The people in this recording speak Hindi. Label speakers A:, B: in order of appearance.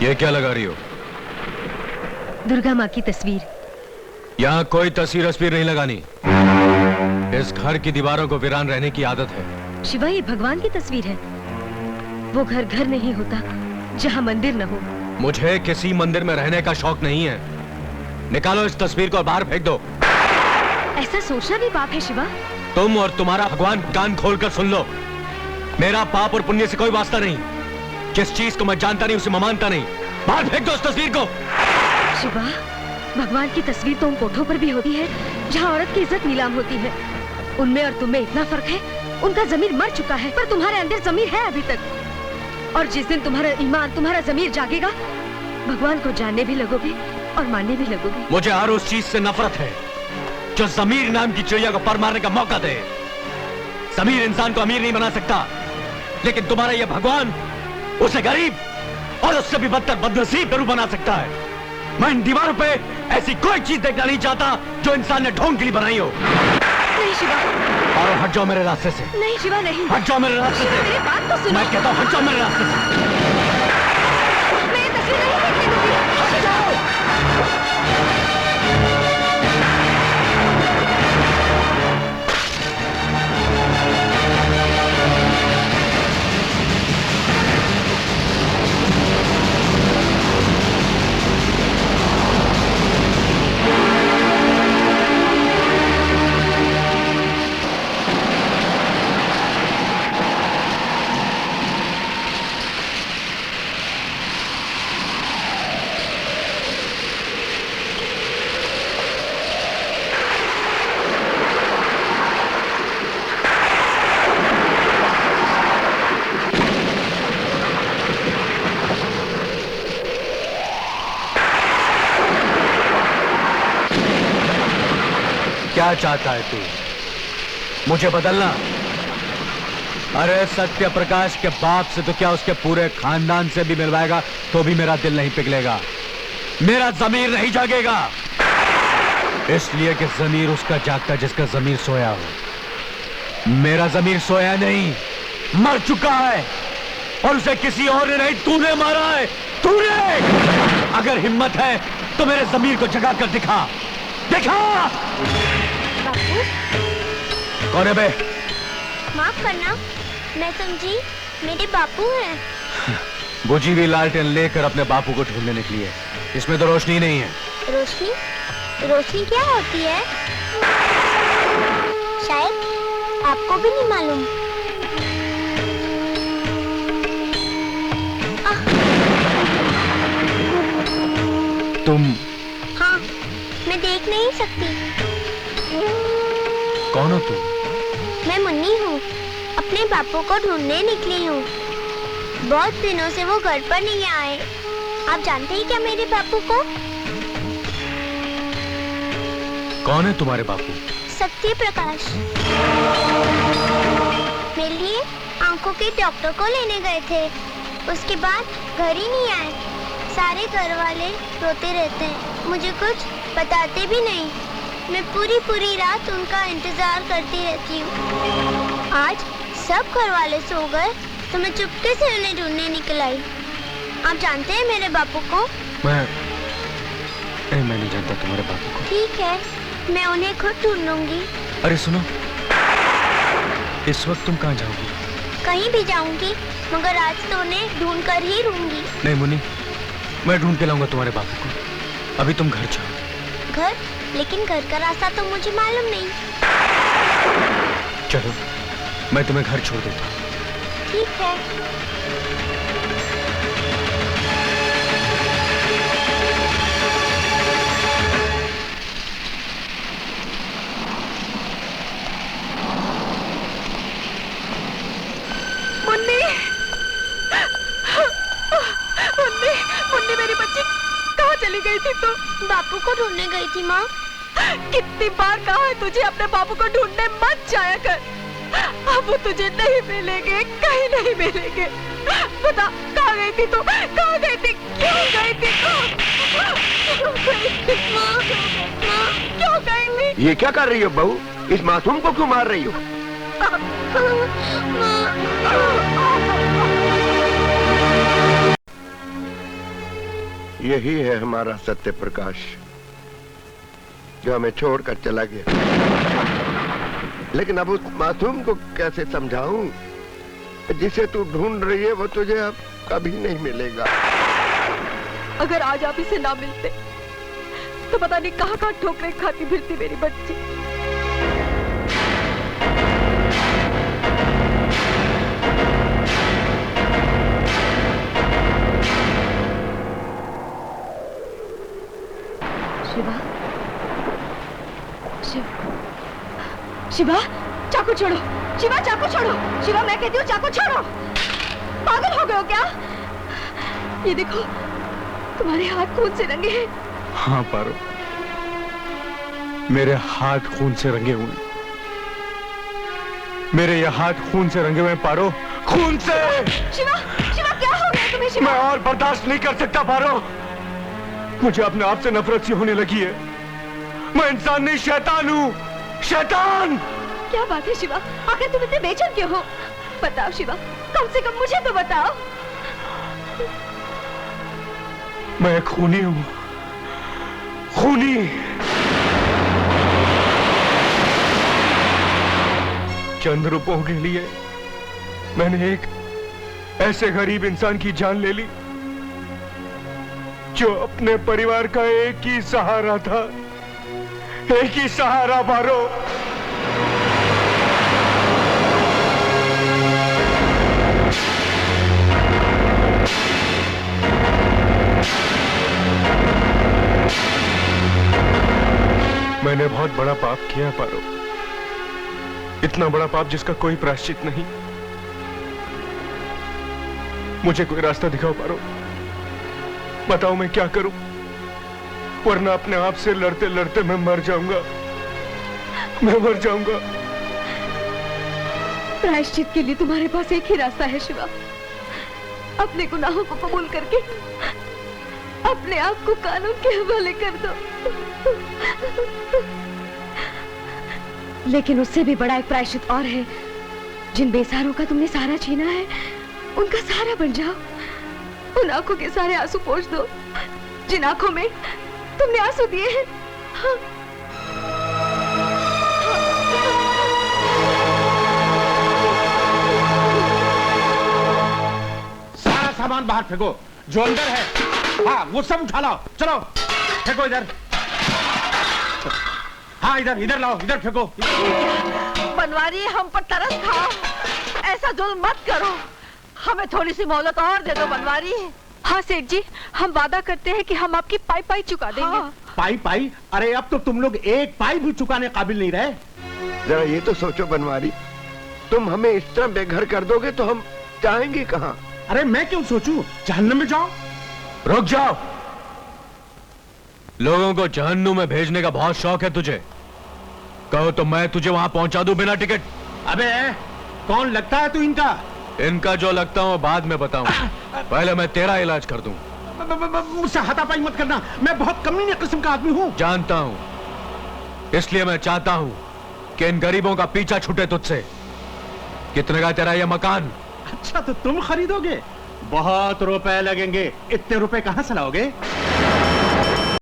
A: ये क्या लगा रही हो?
B: दुर्गा माँ की तस्वीर।
A: यहाँ कोई तस्वीर वस्वीर नहीं लगानी। इस घर की दीवारों को वीरान रहने की आदत है।
B: शिवा, ये भगवान की तस्वीर है। वो घर घर नहीं होता जहाँ मंदिर न हो।
A: मुझे किसी मंदिर में रहने का शौक नहीं है। निकालो इस तस्वीर को, बाहर फेंक दो।
B: ऐसा सोचना भी पाप है शिवा।
A: तुम और तुम्हारा भगवान कान खोलकर सुन लो। मेरा पाप और पुण्य से कोई वास्ता नहीं। जिस चीज को मैं जानता नहीं उसे मैं मानता नहीं। बाहर फेंक दो उस तस्वीर को।
B: शिवा, भगवान की तस्वीर तो उन कोठों पर भी होती है जहाँ औरत की इज्जत नीलाम होती है। उनमें और तुम में इतना फर्क है। उनका जमीर मर चुका है, पर तुम्हारे अंदर जमीर है अभी तक। और जिस दिन तुम्हारा ईमान, तुम्हारा जमीर जागेगा, भगवान को जानने भी लगोगे और मानने भी लगोगे।
A: मुझे हर उस चीज से नफरत है जो जमीर नाम की चिड़िया को पर मारने का मौका दे। जमीर इंसान को अमीर नहीं बना सकता, लेकिन तुम्हारा यह भगवान उसे गरीब और उससे भी बदतर बदनसीब जरूर बना सकता है। मैं इन दीवारों पे ऐसी कोई चीज देखना नहीं चाहता जो इंसान ने ढोंग के लिए बनाई हो।
B: नहीं शिवा।
A: और हट जाओ मेरे रास्ते से।
B: नहीं शिवा, नहीं।
A: हट जाओ मेरे रास्ते से।
B: मेरी बात तो सुनो।
A: मैं कहता हूँ हट जाओ मेरे रास्ते से।
B: मैं ये तस्वीर नहीं देखने दूंगी।
A: हट जाओ। क्या चाहता है तू? मुझे बदलना? अरे सत्य प्रकाश के बाप से तो क्या, उसके पूरे खानदान से भी मिलवाएगा तो भी मेरा दिल नहीं पिघलेगा, मेरा जमीर नहीं जागेगा। इसलिए कि जमीर उसका जागता जिसका जमीर सोया हो। मेरा जमीर सोया नहीं, मर चुका है। और उसे किसी और ने नहीं, तूने मारा है। तूने। अगर हिम्मत है तो मेरे जमीर को जगा कर दिखा। दिखा।
C: बापू,
A: कौन है बे?
C: माफ करना, मैं समझी मेरे बापू हैं।
A: बुझी हुई लालटेन लेकर अपने बापू को ढूंढने निकली है। इसमें तो रोशनी नहीं है।
C: रोशनी? रोशनी क्या होती है? शायद आपको भी नहीं मालूम।
A: तुम?
C: हाँ, मैं देख नहीं सकती।
A: कौन हो तुम?
C: मैं मुन्नी हूँ, अपने बापू को ढूंढने निकली हूँ। बहुत दिनों से वो घर पर नहीं आए। आप जानते हैं क्या मेरे बापू को?
A: कौन है तुम्हारे बापू?
C: सत्य प्रकाश। मेरे लिए आंखों के डॉक्टर को लेने गए थे। उसके बाद घर ही नहीं आए। सारे घर वाले रोते रहते हैं, मुझे कुछ बताते भी नहीं। मैं पूरी रात उनका इंतजार करती रहती हूँ। आज सब घर वाले सो गए तो मैं चुपके से उन्हें ढूंढने निकल आई। आप जानते हैं मेरे बापू को?
A: मैं नहीं जानता तुम्हारे बापू को।
C: ठीक है, मैं उन्हें खुद ढूंढूंगी।
A: अरे सुनो, इस वक्त तुम कहाँ जाओगी?
C: कहीं भी जाऊंगी, मगर आज तो उन्हें ढूंढ कर ही रहूंगी।
A: नहीं मुन्नी, मैं ढूंढ के लाऊंगा तुम्हारे बापू को। अभी तुम घर जाओ।
C: घर? लेकिन घर का रास्ता तो मुझे मालूम नहीं।
A: चलो, मैं तुम्हें घर छोड़ देता हूँ।
C: ठीक है।
B: मुन्नी, मुन्नी, मुन्नी मेरी बच्ची, कहाँ चली गई थी तू?
C: बापू को ढूंढने गई थी माँ।
B: कितनी बार कहा है तुझे अपने बापू को ढूंढने मत जाया कर। अब वो तुझे नहीं मिलेंगे, कहीं नहीं मिलेंगे। बता, कहाँ गई थी तू? कहाँ गई थी? क्यों गई थी तू? क्यों गई थी?
D: ये क्या कर रही हो बहू? इस मासूम को क्यों मार रही हो? यही है हमारा सत्य प्रकाश, जो हमें छोड़कर चला गया। लेकिन अब उस मासूम को कैसे समझाऊं? जिसे तू ढूंढ रही है वो तुझे अब कभी नहीं मिलेगा।
B: अगर आज आप इसे ना मिलते तो पता नहीं कहाँ कहाँ ठोकरें खाती फिरती मेरी बच्ची। शिवा, शिवा, चाकू छोड़ो। शिवा, चाकू छोड़ो। शिवा, मैं कहती हूँ चाकू छोड़ो। पागल हो गए हो क्या? ये देखो, तुम्हारे हाथ खून से रंगे हैं।
A: हाँ पारो, मेरे हाथ खून से रंगे हुए। मेरे ये हाथ खून से रंगे हुए पारो, खून से।
B: शिवा, शिवा, क्या हो गया तुम्हें? शिवा,
A: मैं और बर्दाश्त नहीं कर सकता पारो। मुझे अपने आप से नफरत सी होने लगी है। मैं इंसान नहीं, शैतान हूँ, शैतान।
B: क्या बात है शिवा? आखिर तुम इतने बेचैन क्यों हो? बताओ शिवा, कम से कम मुझे तो बताओ।
A: मैं खूनी हूँ, खूनी। चंद रुपयों के लिए मैंने एक ऐसे गरीब इंसान की जान ले ली जो अपने परिवार का एक ही सहारा था, एक ही सहारा पारो। मैंने बहुत बड़ा पाप किया पारो, इतना बड़ा पाप जिसका कोई प्रायश्चित नहीं। मुझे कोई रास्ता दिखाओ पारो, बताओ मैं क्या करूं, वरना अपने आप से लड़ते लड़ते मैं मर जाऊंगा, मैं मर जाऊंगा।
B: प्रायश्चित के लिए तुम्हारे पास एक ही रास्ता है शिवा, अपने गुनाहों को कबूल करके अपने आप को कानून के हवाले कर दो। लेकिन उससे भी बड़ा एक प्रायश्चित और है। जिन बेसहारों का तुमने सहारा छीना है, उनका सहारा बन जाओ। उन आंखों के सारे आंसू पोंछ दो जिन आंखों में तुमने आंसू दिए हैं। हाँ।
E: सारा सामान बाहर फेंको जो अंदर है। हाँ, वो सब उठा लाओ, चलो फेंको इधर। हाँ, इधर इधर लाओ, इधर फेंको।
F: बनवारी, हम पर तरस खाओ, ऐसा जुल्म मत करो, हमें थोड़ी सी मोहलत और दे दो बनवारी।
B: हाँ सेठ जी, हम वादा करते हैं कि हम आपकी पाई पाई चुका देंगे।
F: हाँ।
E: पाई पाई? अरे अब तो तुम लोग एक पाई भी चुकाने काबिल नहीं रहे।
D: जरा ये तो सोचो बनवारी, तुम हमें इस तरह बेघर कर दोगे तो हम जाएंगे कहाँ?
E: अरे मैं क्यों सोचूं, जहन्नम में जाओ।
A: रुक जाओ, लोगों को जहन्नुम में भेजने का बहुत शौक है तुझे। कहो तो मैं तुझे वहां पहुंचा दूं बिना टिकट।
E: अबे कौन लगता है तू इनका?
A: इनका जो लगता हूं बाद में बताऊं, पहले मैं तेरा इलाज कर दूं।
E: मुझसे हाथापाई मत करना, मैं बहुत कमीने किस्म का आदमी हूँ।
A: जानता हूं, इसलिए मैं चाहता हूं कि इन गरीबों का पीछा छूटे तुझसे। कितने का तेरा यह मकान?
E: अच्छा, तो तुम खरीदोगे? बहुत रुपए लगेंगे। इतने रुपए कहाँ से लाओगे?